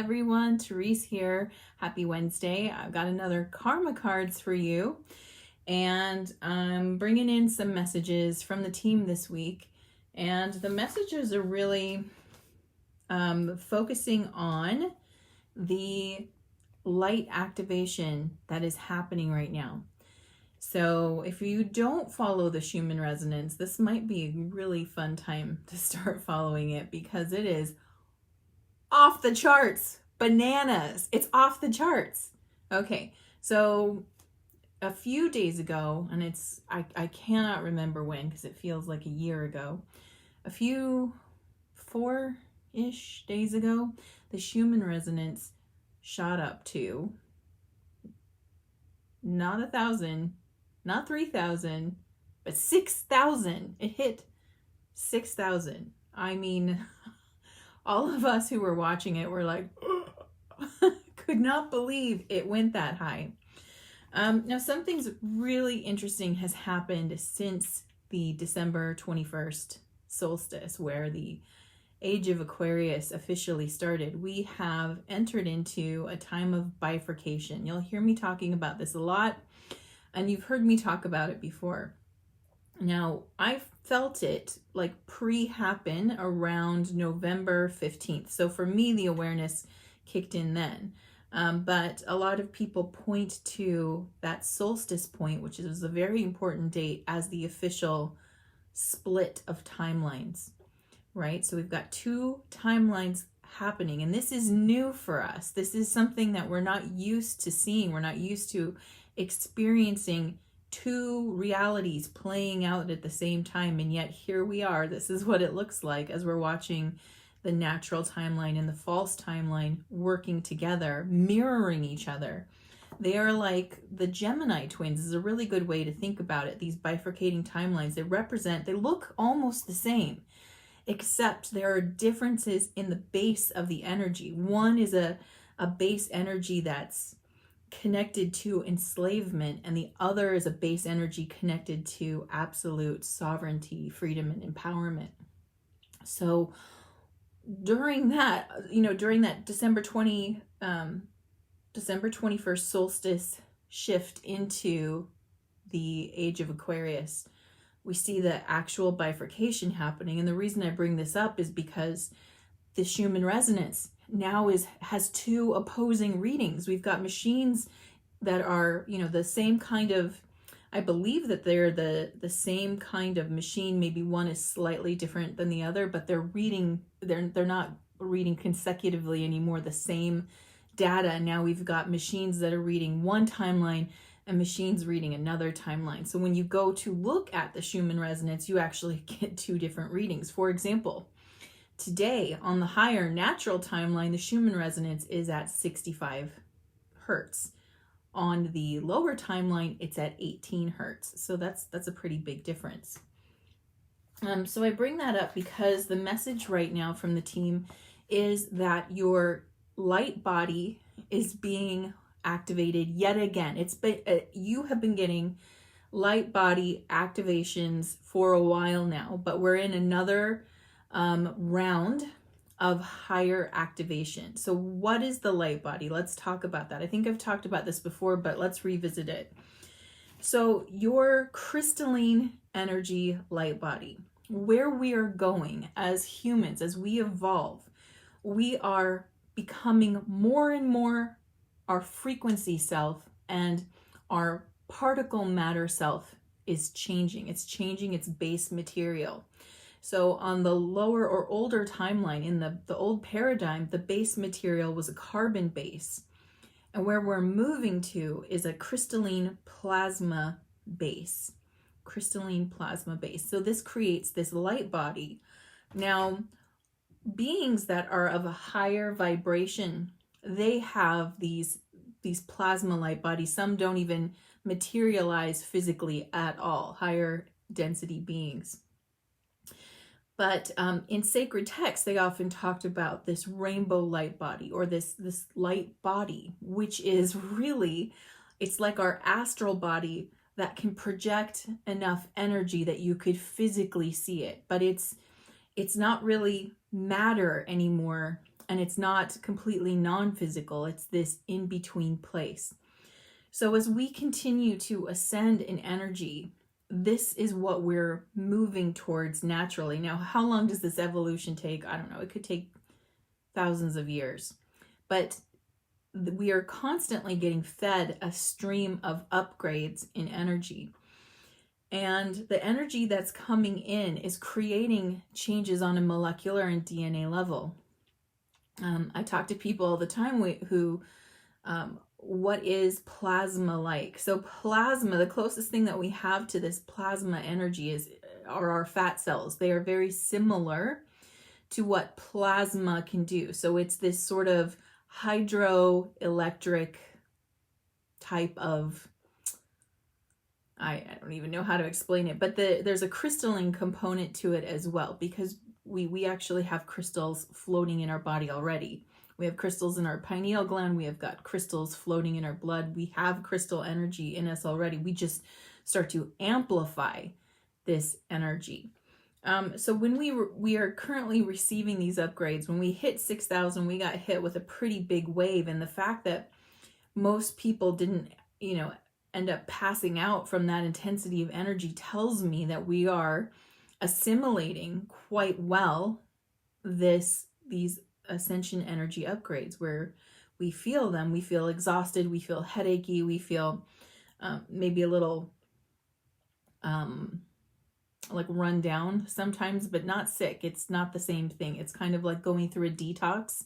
everyone, Therese here. Happy Wednesday. I've got another karma cards for you, and I'm bringing in some messages from the team this week, and the messages are really focusing on the light activation that is happening right now. So if you don't follow the Schuman Resonance, this might be a really fun time to start following it, because it is off the charts, bananas. It's off the charts. Okay, so a few days ago, and I cannot remember when because it feels like a year ago, four-ish days ago, the Schuman Resonance shot up to not 1,000, not 3,000, but 6,000. It hit 6,000. I mean, all of us who were watching it were like, could not believe it went that high. Now, something's really interesting has happened since the December 21st solstice, where the age of Aquarius officially started. We have entered into a time of bifurcation. You'll hear me talking about this a lot, and you've heard me talk about it before. Now, I felt it like pre-happen around November 15th. So for me, the awareness kicked in then. But a lot of people point to that solstice point, which is a very important date, as the official split of timelines, right? So we've got two timelines happening, and this is new for us. This is something that we're not used to seeing. We're not used to experiencing two realities playing out at the same time, and yet here we are. This is what it looks like as we're watching the natural timeline and the false timeline working together, mirroring each other. They are like the Gemini twins is a really good way to think about it. These bifurcating timelines, they look almost the same, except there are differences in the base of the energy. One is a base energy that's connected to enslavement, and the other is a base energy connected to absolute sovereignty, freedom, and empowerment. So during that December 21st solstice shift into the age of Aquarius, we see the actual bifurcation happening. And the reason I bring this up is because the Schuman Resonance now has two opposing readings. We've got machines that are, the same kind of, I believe that they're the same kind of machine. Maybe one is slightly different than the other, but they're not reading consecutively anymore the same data. Now we've got machines that are reading one timeline and machines reading another timeline. So when you go to look at the Schuman Resonance, you actually get two different readings. For example, today on the higher natural timeline, the Schuman Resonance is at 65 hertz. On the lower timeline, it's at 18 hertz. So that's a pretty big difference. So I bring that up because the message right now from the team is that your light body is being activated yet again. You have been getting light body activations for a while now, but we're in another round of higher activation. So what is the light body? Let's talk about that. I think I've talked about this before, but let's revisit it. So your crystalline energy light body, where we are going as humans, as we evolve, we are becoming more and more our frequency self, and our particle matter self is changing. It's changing its base material. So on the lower or older timeline, in the old paradigm, the base material was a carbon base. And where we're moving to is a crystalline plasma base. Crystalline plasma base. So this creates this light body. Now, beings that are of a higher vibration, they have these plasma light bodies. Some don't even materialize physically at all, higher density beings. But in sacred texts, they often talked about this rainbow light body, or this light body, which is really, it's like our astral body that can project enough energy that you could physically see it. But it's not really matter anymore and it's not completely non-physical. It's this in-between place. So as we continue to ascend in energy, this is what we're moving towards naturally. Now, how long does this evolution take? I don't know. It could take thousands of years. But we are constantly getting fed a stream of upgrades in energy. And the energy that's coming in is creating changes on a molecular and DNA level. I talk to people all the time who what is plasma like? So plasma, the closest thing that we have to this plasma energy are our fat cells. They are very similar to what plasma can do. So it's this sort of hydroelectric type of, I don't even know how to explain it, but there's a crystalline component to it as well, because we actually have crystals floating in our body already. We have crystals in our pineal gland. We have got crystals floating in our blood. We have crystal energy in us already. We just start to amplify this energy. So when we are currently receiving these upgrades, when we hit 6,000, we got hit with a pretty big wave. And the fact that most people didn't, end up passing out from that intensity of energy tells me that we are assimilating quite well these ascension energy upgrades, where we feel them. We feel exhausted. We feel headachy. We feel maybe a little like run down sometimes, but not sick. It's not the same thing. It's kind of like going through a detox.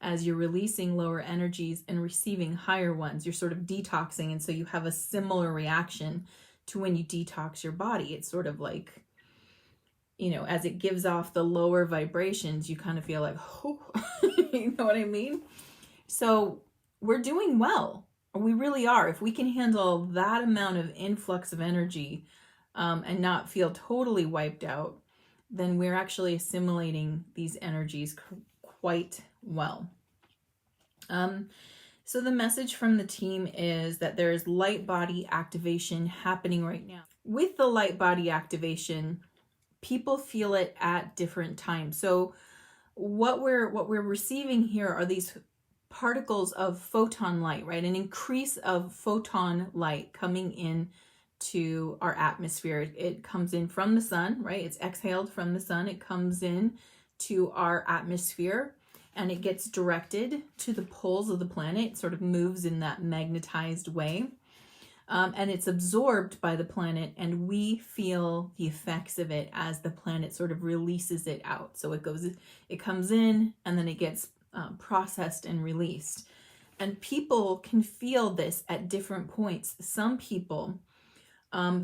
As you're releasing lower energies and receiving higher ones, you're sort of detoxing. And so you have a similar reaction to when you detox your body. It's sort of like, as it gives off the lower vibrations, you kind of feel like, oh, you know what I mean? So we're doing well. We really are. If we can handle that amount of influx of energy and not feel totally wiped out, then we're actually assimilating these energies quite well. So the message from the team is that there is light body activation happening right now. With the light body activation, people feel it at different times. So what we're receiving here are these particles of photon light, right? An increase of photon light coming in to our atmosphere. It comes in from the sun, right? It's exhaled from the sun. It comes in to our atmosphere and it gets directed to the poles of the planet. It sort of moves in that magnetized way. And it's absorbed by the planet, and we feel the effects of it as the planet sort of releases it out. So it comes in, and then it gets processed and released. And people can feel this at different points. Some people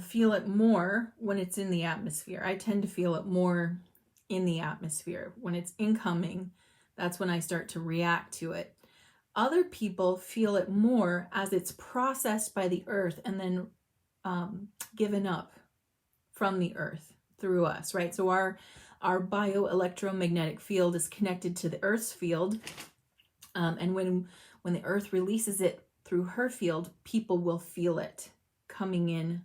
feel it more when it's in the atmosphere. I tend to feel it more in the atmosphere. When it's incoming, that's when I start to react to it. Other people feel it more as it's processed by the earth and then given up from the earth through us, right? So our bioelectromagnetic field is connected to the earth's field. And when the earth releases it through her field, people will feel it coming in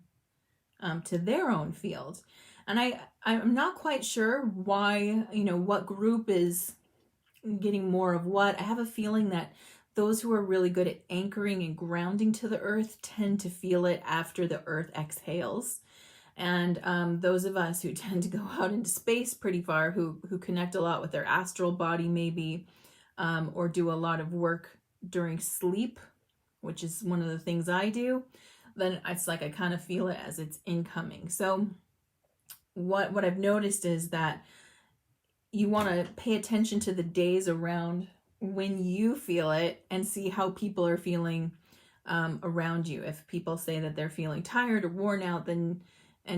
to their own field. And I'm not quite sure why, what group is getting more of what. I have a feeling that those who are really good at anchoring and grounding to the earth tend to feel it after the earth exhales. And those of us who tend to go out into space pretty far, who connect a lot with their astral body maybe, or do a lot of work during sleep, which is one of the things I do, then it's like I kind of feel it as it's incoming. So what I've noticed is that you want to pay attention to the days around when you feel it and see how people are feeling around you. If people say that they're feeling tired or worn out, and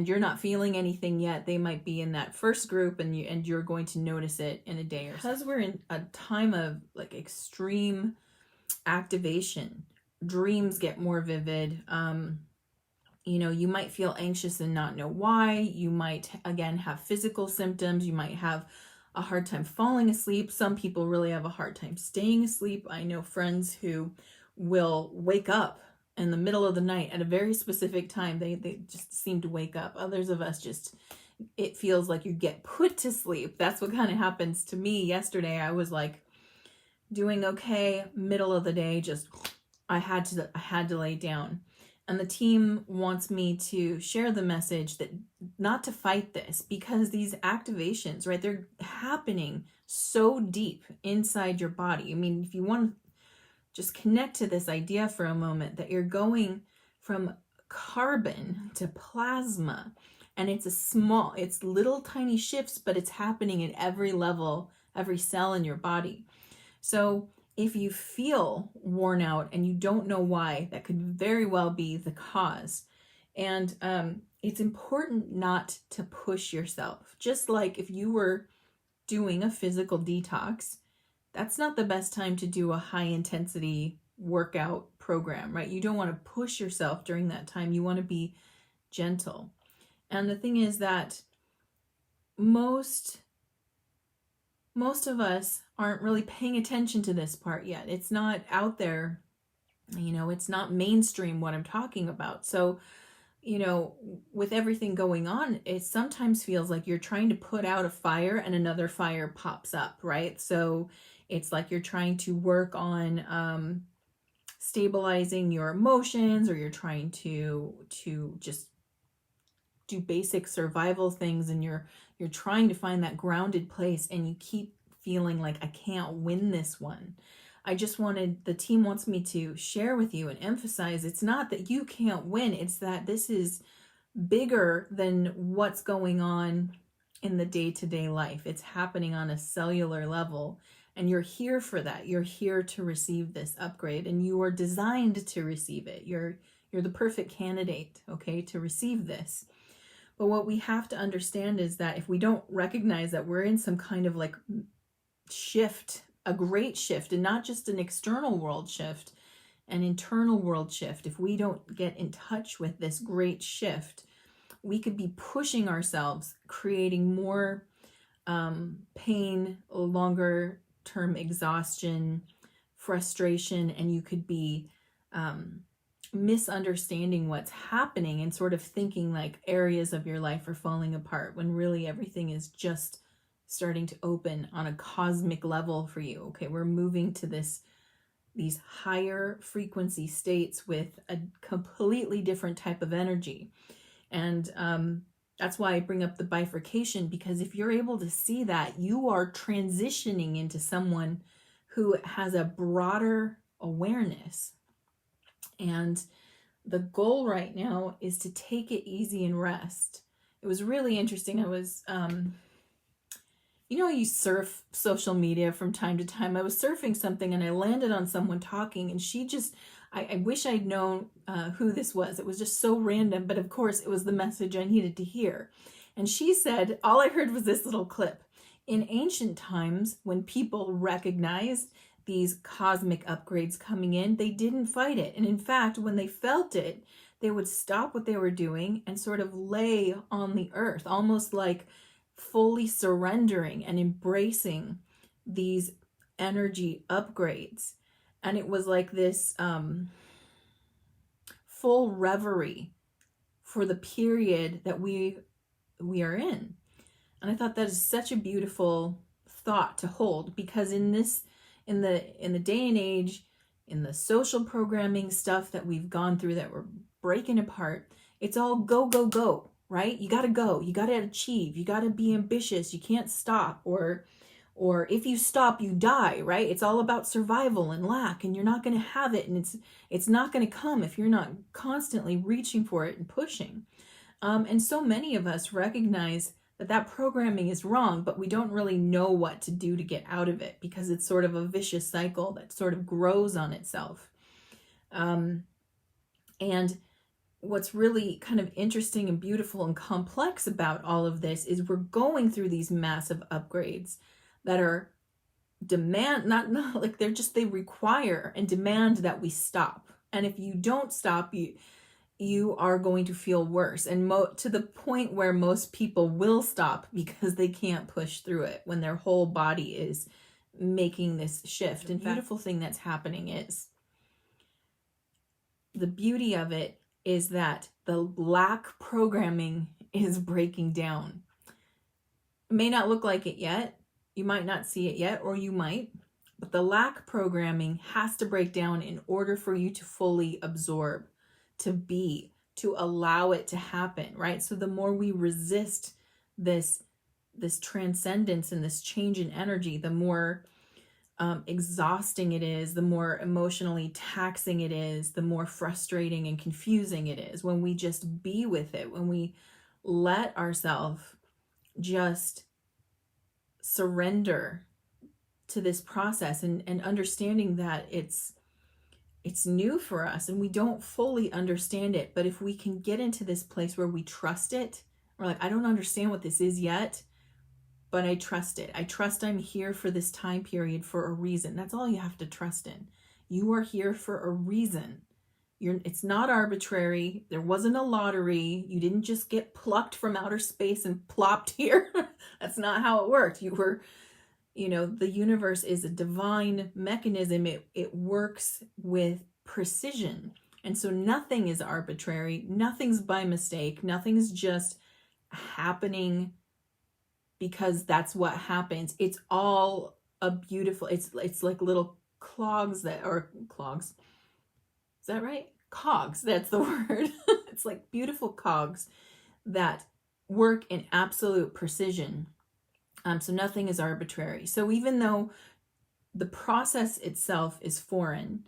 you're not feeling anything yet, they might be in that first group, and you're going to notice it in a day or so. Because we're in a time of like extreme activation, dreams get more vivid. You might feel anxious and not know why. You might, again, have physical symptoms. You might have a hard time falling asleep. Some people really have a hard time staying asleep. I know friends who will wake up in the middle of the night at a very specific time. They just seem to wake up. Others of us it feels like you get put to sleep. That's what kind of happens to me yesterday. I was like doing okay, middle of the day, just I had to lay down. And the team wants me to share the message that not to fight this, because these activations, right, they're happening so deep inside your body. I mean, if you want to just connect to this idea for a moment, that you're going from carbon to plasma, and it's little tiny shifts, but it's happening at every level, every cell in your body. So if you feel worn out and you don't know why, that could very well be the cause. And it's important not to push yourself. Just like if you were doing a physical detox, that's not the best time to do a high intensity workout program, right? You don't want to push yourself during that time. You want to be gentle. And the thing is that most of us aren't really paying attention to this part yet. It's not out there, it's not mainstream what I'm talking about. So, with everything going on, it sometimes feels like you're trying to put out a fire and another fire pops up, right? So it's like you're trying to work on stabilizing your emotions, or you're trying to just do basic survival things, and you're trying to find that grounded place, and you keep feeling like, I can't win this one. The team wants me to share with you and emphasize, it's not that you can't win, it's that this is bigger than what's going on in the day-to-day life. It's happening on a cellular level, and you're here for that. You're here to receive this upgrade, and you are designed to receive it. You're the perfect candidate, okay, to receive this. But what we have to understand is that if we don't recognize that we're in some kind of like shift, a great shift, and not just an external world shift, an internal world shift, if we don't get in touch with this great shift, we could be pushing ourselves, creating more pain, longer term exhaustion, frustration, and you could be misunderstanding what's happening and sort of thinking like areas of your life are falling apart, when really everything is just starting to open on a cosmic level for you. Okay, we're moving to these higher frequency states with a completely different type of energy. And that's why I bring up the bifurcation, because if you're able to see that, you are transitioning into someone who has a broader awareness. And the goal right now is to take it easy and rest. It was really interesting. I was, you surf social media from time to time. I was surfing something and I landed on someone talking, and she just, I wish I'd known who this was. It was just so random, but of course it was the message I needed to hear. And she said, all I heard was this little clip. In ancient times, when people recognized these cosmic upgrades coming in, they didn't fight it. And in fact, when they felt it, they would stop what they were doing and sort of lay on the earth, almost like fully surrendering and embracing these energy upgrades. And it was like this full reverie for the period that we are in. And I thought that is such a beautiful thought to hold, because in the day and age, in the social programming stuff that we've gone through, that we're breaking apart, it's all go, go, go, right? You got to go, you got to achieve, you got to be ambitious, you can't stop, or if you stop, you die, right? It's all about survival and lack, and you're not going to have it, and it's not going to come if you're not constantly reaching for it and pushing. And so many of us recognize that programming is wrong, but we don't really know what to do to get out of it, because it's sort of a vicious cycle that sort of grows on itself. And what's really kind of interesting and beautiful and complex about all of this is we're going through these massive upgrades that are not like they require and demand that we stop. And if you don't stop, you are going to feel worse, and to the point where most people will stop because they can't push through it when their whole body is making this shift. And the beautiful thing that's happening is, the beauty of it is that the lack programming is breaking down. It may not look like it yet. You might not see it yet, or you might, But the lack programming has to break down in order for you to fully absorb, to be, to allow it to happen, right? So the more we resist this transcendence and this change in energy, the more exhausting it is, the more emotionally taxing it is, the more frustrating and confusing it is when we just be with it, when we let ourselves just surrender to this process, and understanding that it's new for us and we don't fully understand it. But if we can get into this place where we trust it, we're like, I don't understand what this is yet, but I trust it. I trust I'm here for this time period for a reason. That's all you have to trust in. You are here for a reason. It's not arbitrary. There wasn't a lottery. You didn't just get plucked from outer space and plopped here. That's not how it worked. You were, the universe is a divine mechanism. It works with precision. And so nothing is arbitrary. Nothing's by mistake. Nothing's just happening because that's what happens. It's all a beautiful, it's like little clogs. Is that right? Cogs, that's the word. It's like beautiful cogs that work in absolute precision. So nothing is arbitrary. So even though the process itself is foreign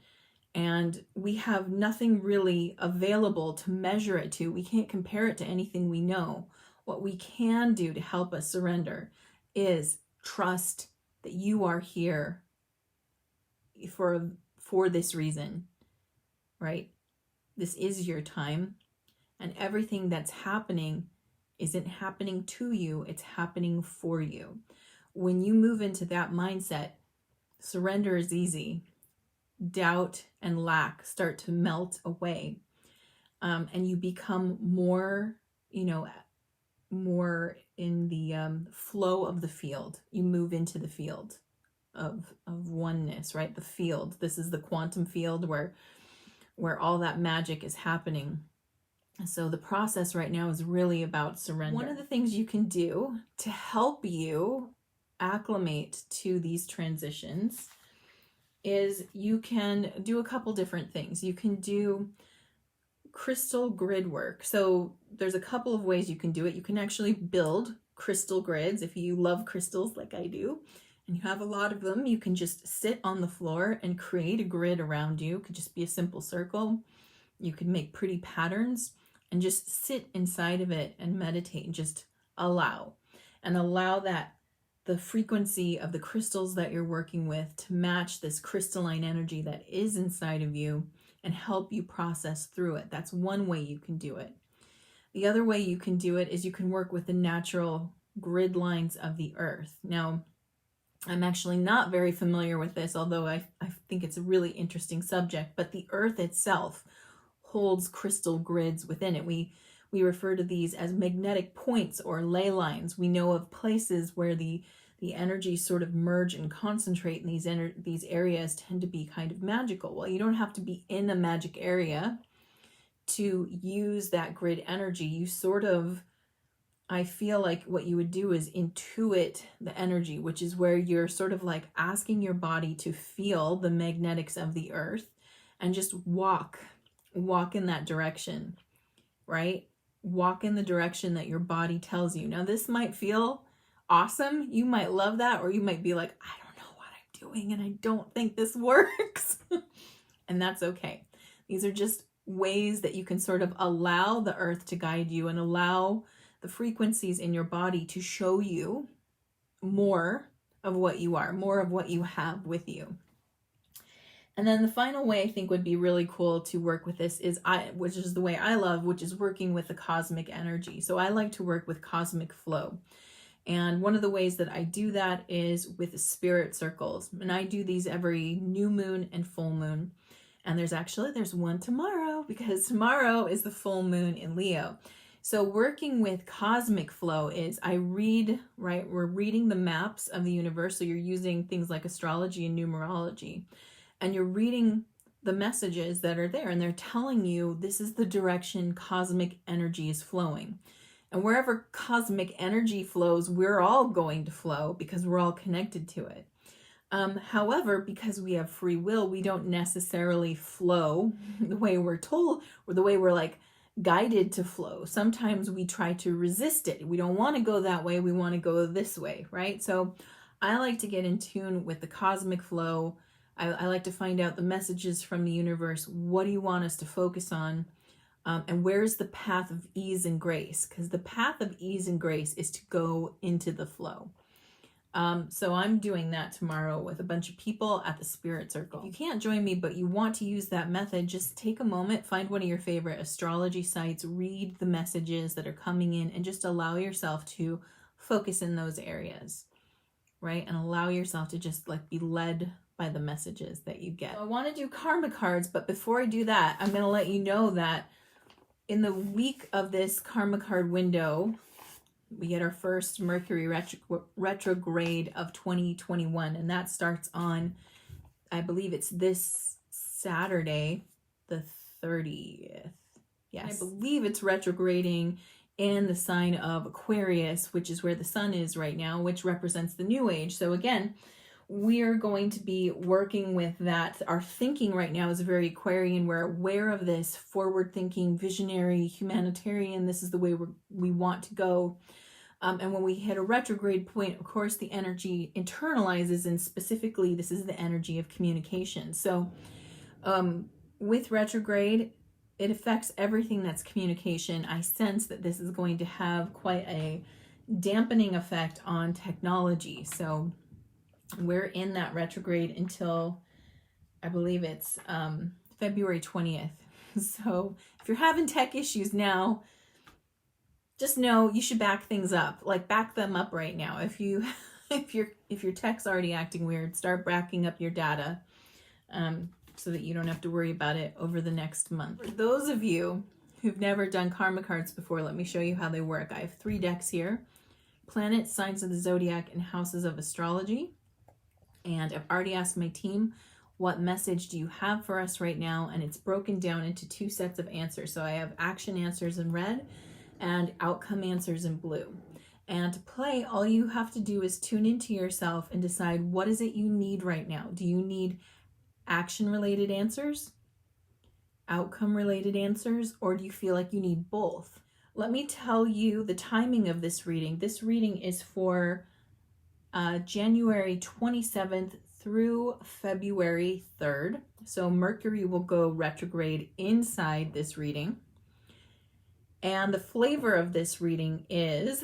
and we have nothing really available to measure it to, we can't compare it to anything we know. What we can do to help us surrender is trust that you are here for this reason, right? This is your time, and everything that's happening isn't happening to you, it's happening for you. When you move into that mindset, surrender is easy. Doubt and lack start to melt away, and you become more, more in the flow of the field. You move into the field of oneness, right? The field. This is the quantum field where all that magic is happening. So the process right now is really about surrender. One of the things you can do to help you acclimate to these transitions is you can do a couple different things. You can do crystal grid work. So there's a couple of ways you can do it. You can actually build crystal grids. If you love crystals like I do, and you have a lot of them, you can just sit on the floor and create a grid around you. It could just be a simple circle. You could make pretty patterns and just sit inside of it and meditate and just allow that the frequency of the crystals that you're working with to match this crystalline energy that is inside of you and help you process through it. That's one way you can do it. The other way you can do it is you can work with the natural grid lines of the earth. Now, I'm actually not very familiar with this, although I think it's a really interesting subject, but the earth itself holds crystal grids within it. We refer to these as magnetic points or ley lines. We know of places where the energies sort of merge and concentrate, and these areas tend to be kind of magical. Well, you don't have to be in a magic area to use that grid energy. You sort of, I feel like what you would do is intuit the energy, which is where you're sort of like asking your body to feel the magnetics of the earth and just walk in that direction, right? Walk in the direction that your body tells you. Now, this might feel awesome. You might love that, or you might be like, I don't know what I'm doing and I don't think this works. And that's okay. These are just ways that you can sort of allow the earth to guide you and allow the frequencies in your body to show you more of what you are, more of what you have with you. And then the final way I think would be really cool to work with this is, which is the way I love, which is working with the cosmic energy. So I like to work with cosmic flow. And one of the ways that I do that is with the spirit circles. And I do these every new moon and full moon. And there's one tomorrow, because tomorrow is the full moon in Leo. So working with cosmic flow is we're reading the maps of the universe. So you're using things like astrology and numerology, and you're reading the messages that are there, and they're telling you this is the direction cosmic energy is flowing. And wherever cosmic energy flows, we're all going to flow because we're all connected to it. However, because we have free will, we don't necessarily flow the way we're told or the way we're like guided to flow. Sometimes we try to resist it. We don't want to go that way. We want to go this way, right? So I like to get in tune with the cosmic flow. I like to find out the messages from the universe. What do you want us to focus on? And where's the path of ease and grace? Because the path of ease and grace is to go into the flow. So I'm doing that tomorrow with a bunch of people at the Spirit Circle. You can't join me, but you want to use that method, just take a moment, find one of your favorite astrology sites, read the messages that are coming in, and just allow yourself to focus in those areas, right? And allow yourself to just like be led by the messages that you get. So I want to do karma cards, but before I do that, I'm going to let you know that in the week of this karma card window, we get our first Mercury retrograde of 2021, and that starts on, I believe it's this Saturday, the 30th. Yes, I believe it's retrograding in the sign of Aquarius, which is where the sun is right now, which represents the new age. So again, we are going to be working with that. Our thinking right now is very Aquarian. We're aware of this, forward-thinking, visionary, humanitarian. This is the way we want to go. And when we hit a retrograde point, of course, the energy internalizes, and specifically, this is the energy of communication. So with retrograde, it affects everything that's communication. I sense that this is going to have quite a dampening effect on technology. So we're in that retrograde until, I believe it's February 20th. So if you're having tech issues now, just know you should back things up. Like, back them up right now. If your tech's already acting weird, start backing up your data so that you don't have to worry about it over the next month. For those of you who've never done karma cards before, let me show you how they work. I have 3 decks here: planets, signs of the zodiac, and houses of astrology. And I've already asked my team, what message do you have for us right now? And it's broken down into 2 sets of answers. So I have action answers in red and outcome answers in blue. And to play, all you have to do is tune into yourself and decide, what is it you need right now? Do you need action-related answers, outcome-related answers, or do you feel like you need both? Let me tell you the timing of this reading. This reading is for January 27th through February 3rd. So Mercury will go retrograde inside this reading. And the flavor of this reading is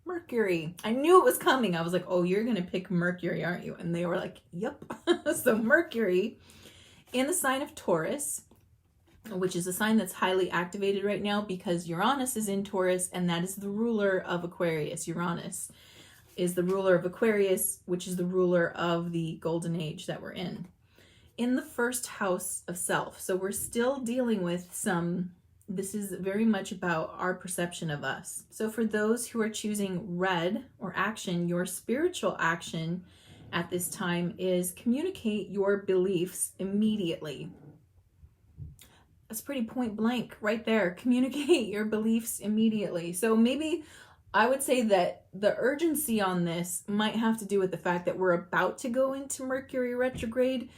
Mercury. I knew it was coming. I was like, oh, you're going to pick Mercury, aren't you? And they were like, yep. So Mercury in the sign of Taurus, which is a sign that's highly activated right now because Uranus is in Taurus, and that is the ruler of Aquarius. Uranus is the ruler of Aquarius, which is the ruler of the golden age that we're in the first house of self. So we're still dealing with this is very much about our perception of us. So for those who are choosing red or action, your spiritual action at this time is communicate your beliefs immediately. That's pretty point blank right there. Communicate your beliefs immediately. So maybe I would say that the urgency on this might have to do with the fact that we're about to go into Mercury retrograde.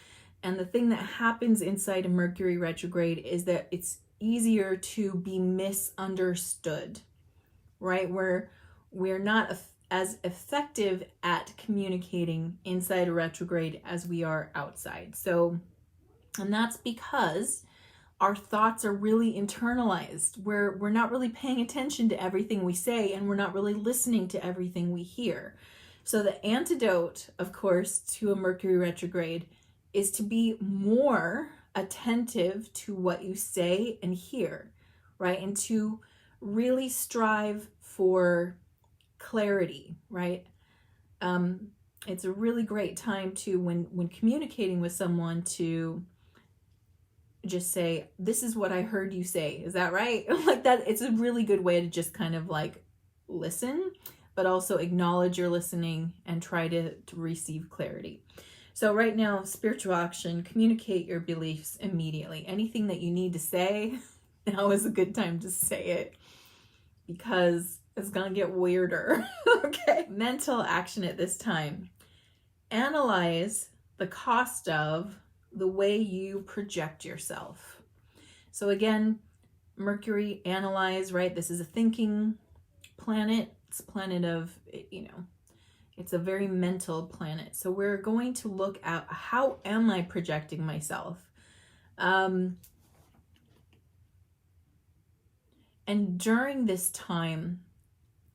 And the thing that happens inside of Mercury retrograde is that it's easier to be misunderstood, right? We're not as effective at communicating inside a retrograde as we are outside. So, and that's because our thoughts are really internalized. We're not really paying attention to everything we say, and we're not really listening to everything we hear. So the antidote, of course, to a Mercury retrograde is to be more attentive to what you say and hear, right? And to really strive for clarity, right? It's a really great time to, when communicating with someone, to just say, this is what I heard you say. Is that right? Like that, it's a really good way to just kind of like listen, but also acknowledge you're listening and try to receive clarity. So right now, spiritual action, communicate your beliefs immediately. Anything that you need to say, now is a good time to say it, because it's going to get weirder. Okay. Mental action at this time. analyze the cost of the way you project yourself. So again, Mercury, analyze, right? This is a thinking planet. It's a planet of, it's a very mental planet. So we're going to look at, how am I projecting myself? And during this time,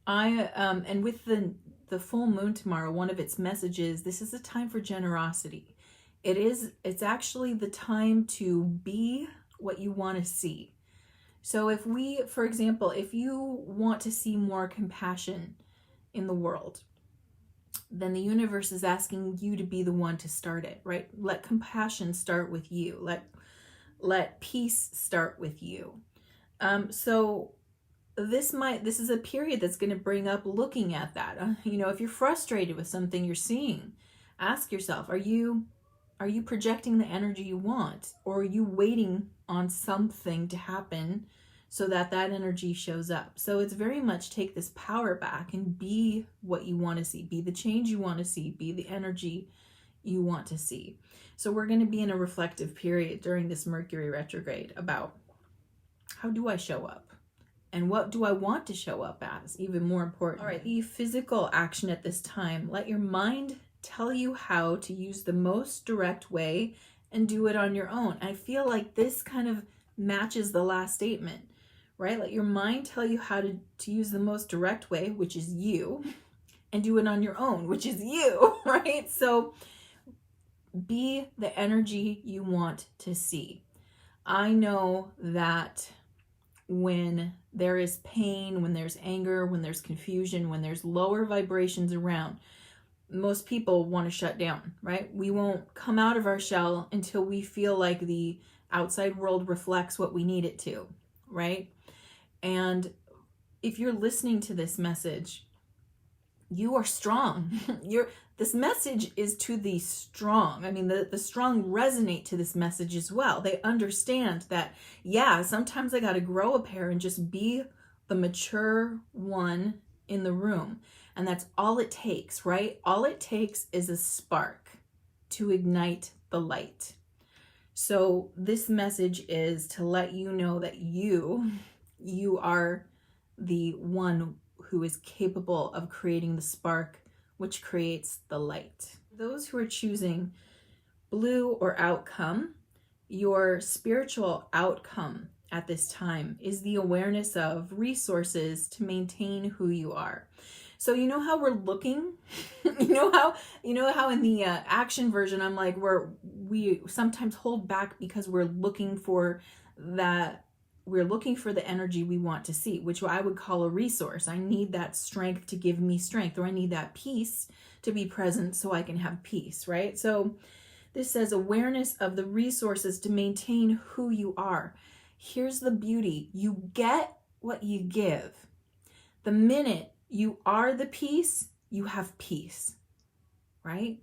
and with the full moon tomorrow, one of its messages, this is a time for generosity. It's actually the time to be what you want to see. So for example, if you want to see more compassion in the world, then the universe is asking you to be the one to start it, right? Let compassion start with you. Let peace start with you. So this is a period that's going to bring up looking at that. If you're frustrated with something you're seeing, ask yourself, are you projecting the energy you want, or are you waiting on something to happen so that energy shows up? So it's very much take this power back and be what you want to see, be the change you want to see, be the energy you want to see. So we're going to be in a reflective period during this Mercury retrograde about, how do I show up? And what do I want to show up as? Even more important. All right, the physical action at this time, let your mind tell you how to use the most direct way and do it on your own. I feel like this kind of matches the last statement, right? Let your mind tell you how to use the most direct way, which is you, and do it on your own, which is you, right? So be the energy you want to see. I know that when there is pain, when there's anger, when there's confusion, when there's lower vibrations around, most people want to shut down, right? We won't come out of our shell until we feel like the outside world reflects what we need it to, right? And if you're listening to this message, you are strong. This message is to the strong. I mean, the strong resonate to this message as well. They understand that, yeah, sometimes I got to grow a pair and just be the mature one in the room. And that's all it takes, right? All it takes is a spark to ignite the light. So this message is to let you know that you are the one who is capable of creating the spark, which creates the light. Those who are choosing blue or outcome, your spiritual outcome at this time is the awareness of resources to maintain who you are. So you know how we're looking, you know how in the action version, I'm like, we sometimes hold back because we're looking for the energy we want to see, which I would call a resource. I need that strength to give me strength, or I need that peace to be present so I can have peace, right? So this says awareness of the resources to maintain who you are. Here's the beauty. You get what you give. The minute you are the peace, you have peace, right?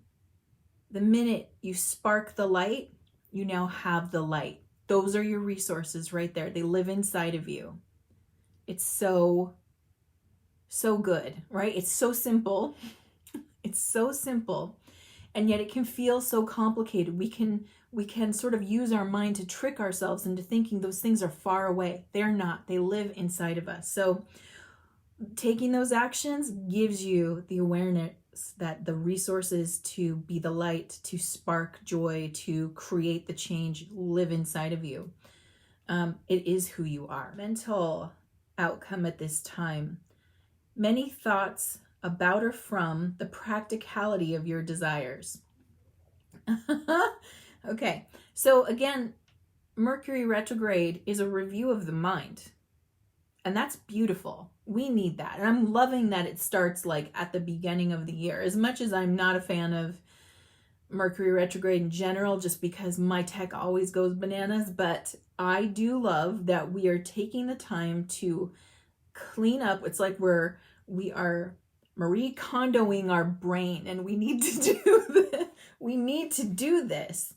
The minute you spark the light, you now have the light. Those are your resources right there. They live inside of you. It's so good, right? It's so simple. It's so simple. And yet it can feel so complicated. We can sort of use our mind to trick ourselves into thinking those things are far away. They're not. They live inside of us. So taking those actions gives you the awareness that the resources to be the light, to spark joy, to create the change live inside of you. It is who you are. Mental outcome at this time. Many thoughts about or from the practicality of your desires. Okay, so again, Mercury retrograde is a review of the mind. And that's beautiful. We need that. And I'm loving that it starts like at the beginning of the year. As much as I'm not a fan of Mercury retrograde in general, just because my tech always goes bananas, but I do love that we are taking the time to clean up. It's like we are Marie Kondoing our brain, and we need to do this. We need to do this.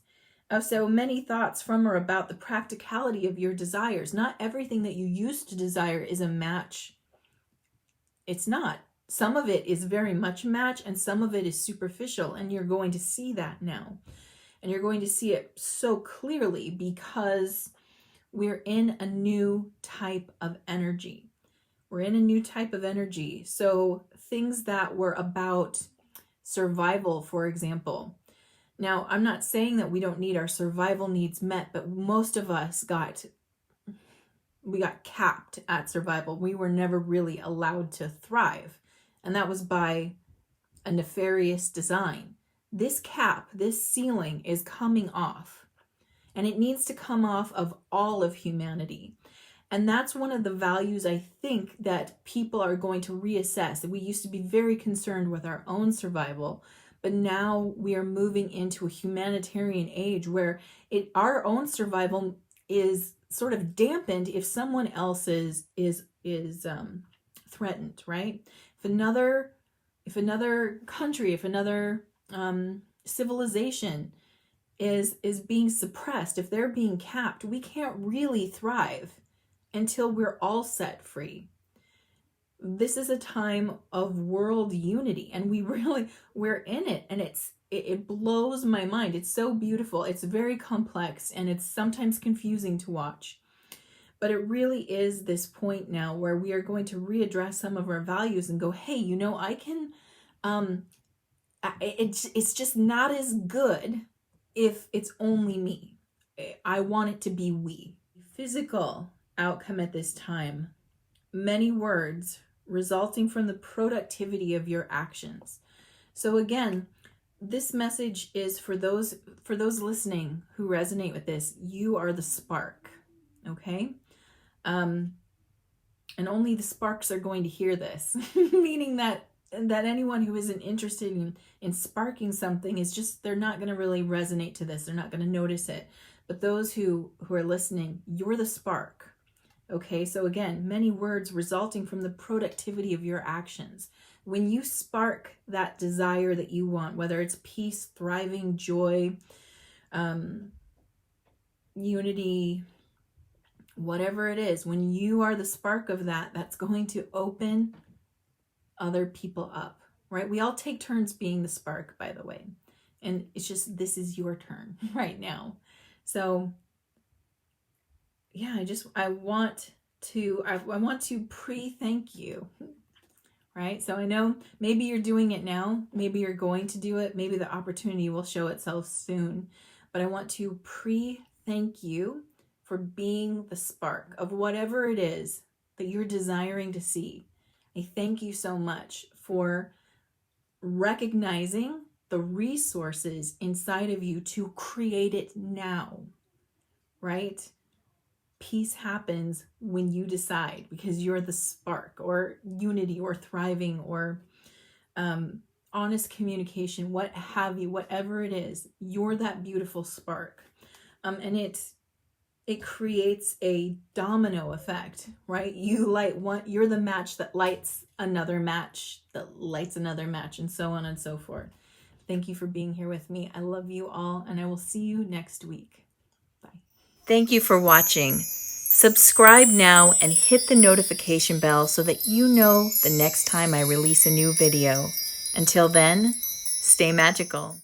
So many thoughts from or about the practicality of your desires. Not everything that you used to desire is a match. It's not. some of it is very much a match and some of it is superficial, and you're going to see that now. And you're going to see it so clearly because we're in a new type of energy. We're in a new type of energy. So things that were about survival, for example. Now, I'm not saying that we don't need our survival needs met, but most of us got capped at survival. We were never really allowed to thrive. And that was by a nefarious design. This cap, this ceiling is coming off. And it needs to come off of all of humanity. And that's one of the values I think that people are going to reassess. We used to be very concerned with our own survival, but now we are moving into a humanitarian age where our own survival is sort of dampened if someone else's is threatened, right? If another country, if another civilization is being suppressed, if they're being capped, we can't really thrive until we're all set free. This is a time of world unity, and we're in it, and it blows my mind. It's so beautiful. It's very complex, and it's sometimes confusing to watch. But it really is this point now where we are going to readdress some of our values and go, hey, I can, it's just not as good if it's only me. I want it to be we. Physical outcome at this time, many words resulting from the productivity of your actions. So again, this message is for those listening who resonate with this. You are the spark, okay? And only the sparks are going to hear this, meaning that anyone who isn't interested in sparking something is just, they're not going to really resonate to this. They're not going to notice it. But those who are listening, you're the spark. Okay, so again, many words resulting from the productivity of your actions. When you spark that desire that you want, whether it's peace, thriving, joy, unity, whatever it is, when you are the spark of that, that's going to open other people up, right? We all take turns being the spark, by the way. And it's just, this is your turn right now. So yeah, I want to pre-thank you, right? So I know maybe you're doing it now, maybe you're going to do it, maybe the opportunity will show itself soon, but I want to pre-thank you for being the spark of whatever it is that you're desiring to see. I thank you so much for recognizing the resources inside of you to create it now, right? Peace happens when you decide, because you're the spark, or unity, or thriving, or honest communication, what have you, whatever it is, you're that beautiful spark. And it creates a domino effect, right? You light one, you're the match that lights another match, that lights another match, and so on and so forth. Thank you for being here with me. I love you all, and I will see you next week. Bye. Thank you for watching. Subscribe now and hit the notification bell so that you know the next time I release a new video. Until then, stay magical.